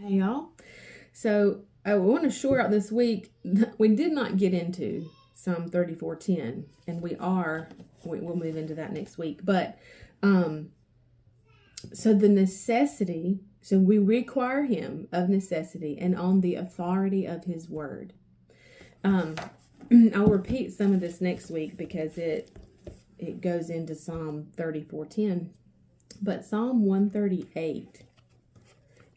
Hey y'all. So I want to short out this week. We did not get into Psalm 34:10, and we'll move into that next week. But so the necessity, so we require him of necessity and on the authority of his word. I'll repeat some of this next week because it goes into Psalm 34:10. But Psalm 138,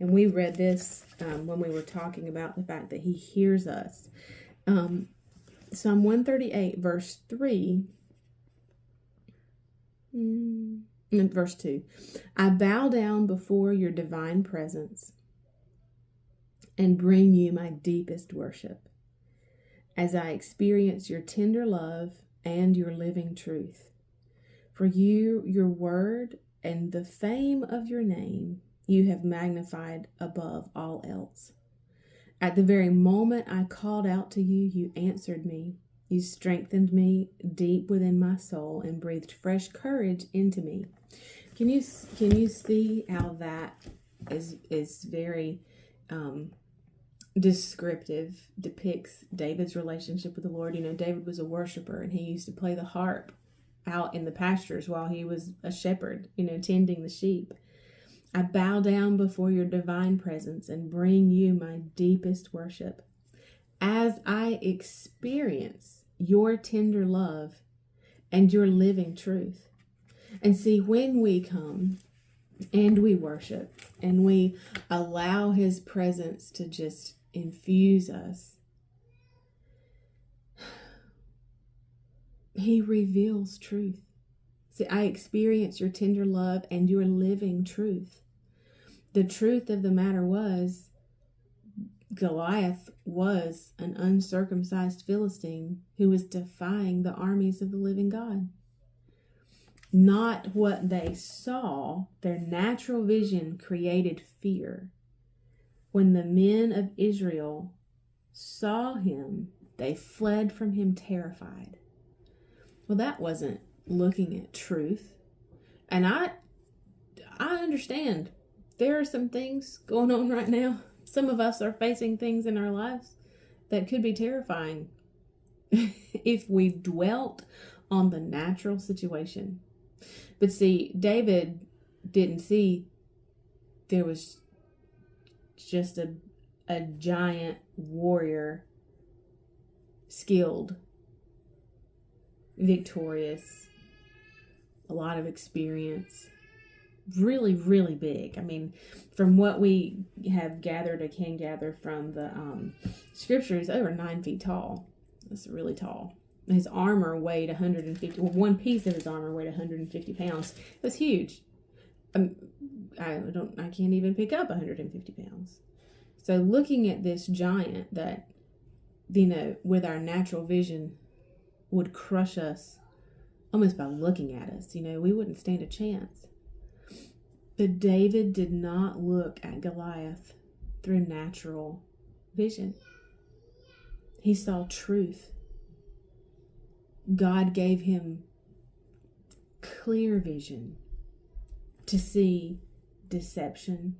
and we read this when we were talking about the fact that he hears us. Psalm 138, verse 3, and verse 2. I bow down before your divine presence and bring you my deepest worship as I experience your tender love and your living truth. For your word, and the fame of your name you have magnified above all else. At the very moment I called out to you, you answered me. You strengthened me deep within my soul and breathed fresh courage into me. Can you see how that is very descriptive, depicts David's relationship with the Lord? You know, David was a worshiper, and he used to play the harp out in the pastures while he was a shepherd, tending the sheep. I bow down before your divine presence and bring you my deepest worship as I experience your tender love and your living truth. And see, when we come and we worship and we allow his presence to just infuse us, he reveals truth. See, I experience your tender love and your living truth. The truth of the matter was, Goliath was an uncircumcised Philistine who was defying the armies of the living God. Not what they saw. Their natural vision created fear. When the men of Israel saw him, they fled from him terrified. Well, that wasn't looking at truth. And I understand there are some things going on right now. Some of us are facing things in our lives that could be terrifying if we dwelt on the natural situation. But see, David didn't see there was just a giant warrior, skilled, victorious, a lot of experience, really, really big. I mean, from what we have gathered or can gather from the scriptures, over 9 feet tall. That's really tall. His armor weighed 150. Well, one piece of his armor weighed 150 pounds. It was huge. I can't even pick up 150 pounds. So looking at this giant that, with our natural vision would crush us almost by looking at us, we wouldn't stand a chance. But David did not look at Goliath through natural vision. He saw truth. God gave him clear vision to see deception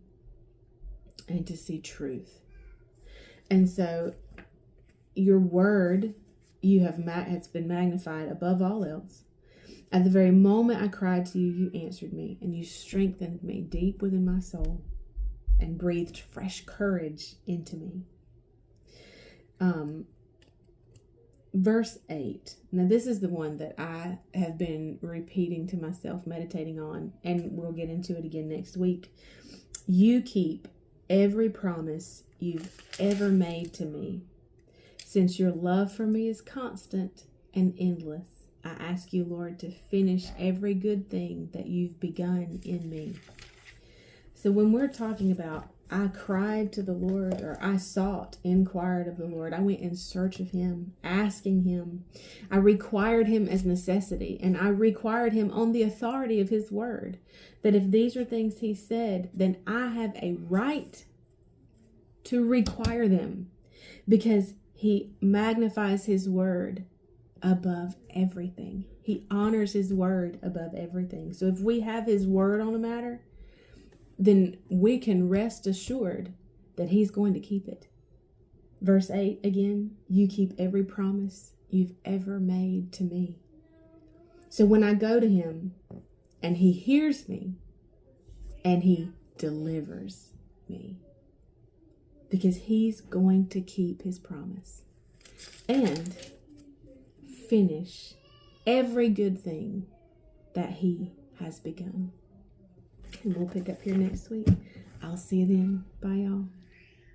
and to see truth. And so your word has been magnified above all else. At the very moment I cried to you, you answered me, and you strengthened me deep within my soul and breathed fresh courage into me. Verse 8. Now this is the one that I have been repeating to myself, meditating on, and we'll get into it again next week. You keep every promise you've ever made to me. Since your love for me is constant and endless, I ask you, Lord, to finish every good thing that you've begun in me. So when we're talking about I cried to the Lord, or I inquired of the Lord, I went in search of him, asking him. I required him as necessity, and I required him on the authority of his word, that if these are things he said, then I have a right to require them, because he magnifies his word above everything. He honors his word above everything. So if we have his word on a matter, then we can rest assured that he's going to keep it. Verse 8 again, you keep every promise you've ever made to me. So when I go to him and he hears me and he delivers me, because he's going to keep his promise and finish every good thing that he has begun. And we'll pick up here next week. I'll see you then. Bye, y'all.